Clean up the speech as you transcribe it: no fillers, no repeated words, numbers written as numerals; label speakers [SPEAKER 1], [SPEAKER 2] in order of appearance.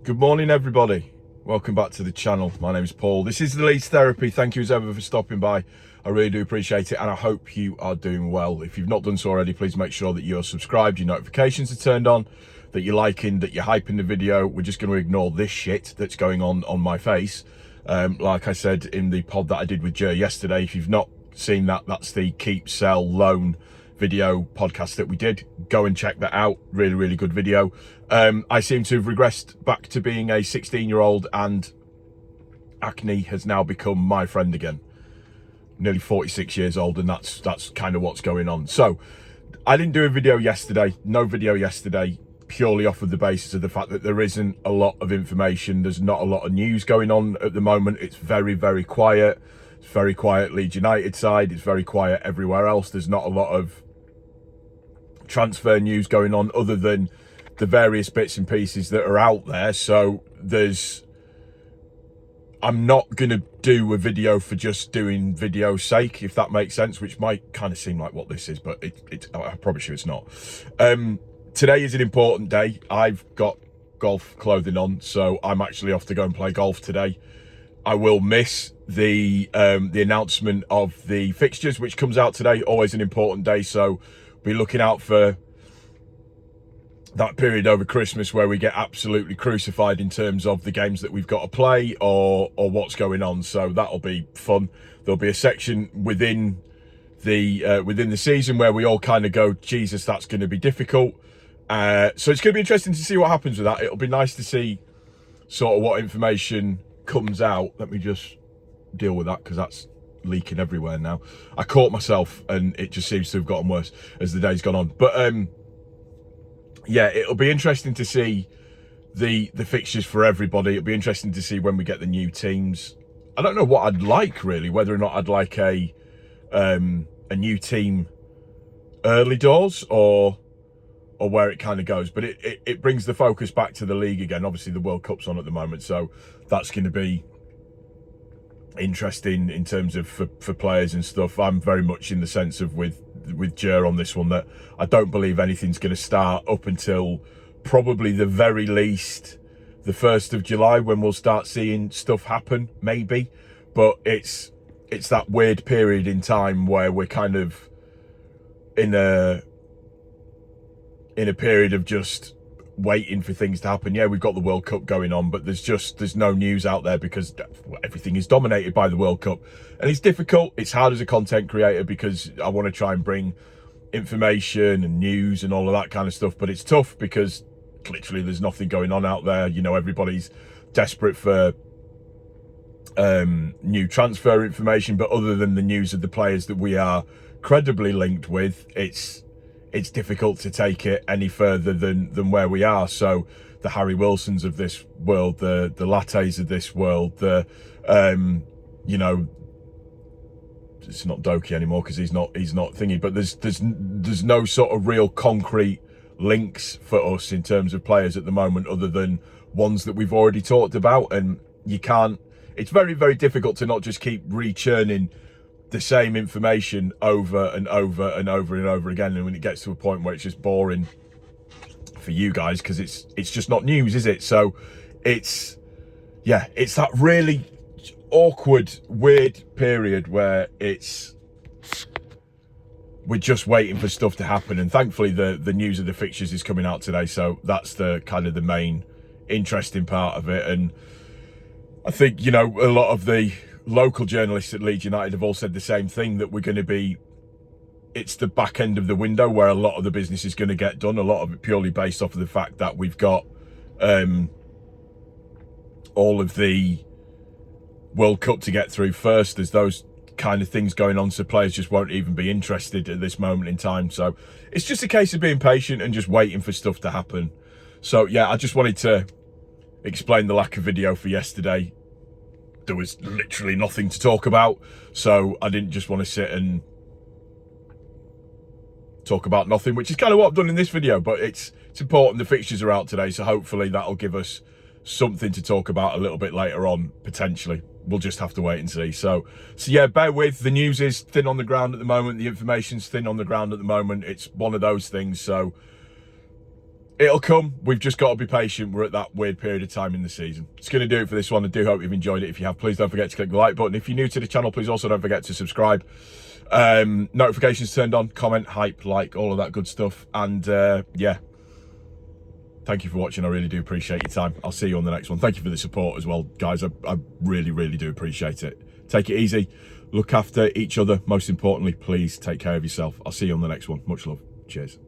[SPEAKER 1] Good morning, everybody. Welcome back to the channel. My name is Paul. This is the Leeds Therapy. Thank you as ever for stopping by. I really do appreciate it, and I hope you are doing well. If you've not done so already, please make sure that you're subscribed, your notifications are turned on, that you're liking, that you're hyping the video. We're just going to ignore this shit that's going on my face. Like I said in the pod that I did with Jer yesterday, if you've not seen that, that's the keep, sell, loan video podcast that we did. Go and check that out. Really good video. I seem to have regressed back to being a 16-year-old, and acne has now become my friend again. Nearly 46 years old, and that's kind of what's going on. So I didn't do a video yesterday, no video yesterday, purely off of the basis of the fact that there isn't a lot of information. There's not a lot of news going on at the moment. It's very quiet. It's very quiet Leeds United side. It's very quiet everywhere else. There's not a lot of transfer news going on other than the various bits and pieces that are out there. So I'm not going to do a video for just doing video's sake, if that makes sense, which might kind of seem like what this is, but I promise you it's not. Today is an important day. I've got golf clothing on, so I'm actually off to go and play golf today. I will miss the announcement of the fixtures, which comes out today. Always an important day, so be looking out for that period over Christmas where we get absolutely crucified in terms of the games that we've got to play or what's going on. So that'll be fun. There'll be a section within the season where we all kind of go, Jesus, that's going to be difficult. So it's going to be interesting to see what happens with that. It'll be nice to see sort of what information comes out. Let me just deal with that because that's leaking everywhere now. I caught myself and it just seems to have gotten worse as the day's gone on. But yeah, it'll be interesting to see the fixtures for everybody. It'll be interesting to see when we get the new teams. I don't know what I'd like really, whether or not I'd like a new team early doors or where it kind of goes. But it brings the focus back to the league again. Obviously the World Cup's on at the moment, so that's going to be interesting in terms of for players and stuff. I'm very much in the sense of with Jer on this one that I don't believe anything's going to start up until probably the very least the 1st of July when we'll start seeing stuff happen, maybe. But it's that weird period in time where we're kind of in a period of just waiting for things to happen. Yeah, we've got the World Cup going on, but there's no news out there because everything is dominated by the World Cup, and it's difficult. It's hard as a content creator because I want to try and bring information and news and all of that kind of stuff, but it's tough because literally there's nothing going on out there. You know, everybody's desperate for new transfer information, but other than the news of the players that we are credibly linked with, it's difficult to take it any further than where we are. So the Harry Wilsons of this world, the Lattes of this world, you know, it's not Doki anymore because he's not thingy, but there's no sort of real concrete links for us in terms of players at the moment other than ones that we've already talked about. And it's very difficult to not just keep rechurning the same information over and over again, and when it gets to a point where it's just boring for you guys because it's just not news, is it? So it's that really awkward, weird period where we're just waiting for stuff to happen, and thankfully the news of the fixtures is coming out today, so that's the kind of the main interesting part of it. And I think, you know, a lot of the local journalists at Leeds United have all said the same thing, that we're going to be, it's the back end of the window where a lot of the business is going to get done, a lot of it purely based off of the fact that we've got all of the World Cup to get through first. There's those kind of things going on, so players just won't even be interested at this moment in time. So it's just a case of being patient and just waiting for stuff to happen. So yeah, I just wanted to explain the lack of video for yesterday. There was literally nothing to talk about, so I didn't just want to sit and talk about nothing, which is kind of what I've done in this video. But it's important. The fixtures are out today, so hopefully that'll give us something to talk about a little bit later on, potentially. We'll just have to wait and see. So yeah, bear with. The news is thin on the ground at the moment. The information's thin on the ground at the moment. It's one of those things. So It'll come. We've just got to be patient. We're at that weird period of time in the season. It's going to do it for this one. I do hope you've enjoyed it. If you have, please don't forget to click the like button. If you're new to the channel, please also don't forget to subscribe. Notifications turned on, comment, hype, like, all of that good stuff. And yeah, thank you for watching. I really do appreciate your time. I'll see you on the next one. Thank you for the support as well, guys. I really, really do appreciate it. Take it easy. Look after each other. Most importantly, please take care of yourself. I'll see you on the next one. Much love. Cheers.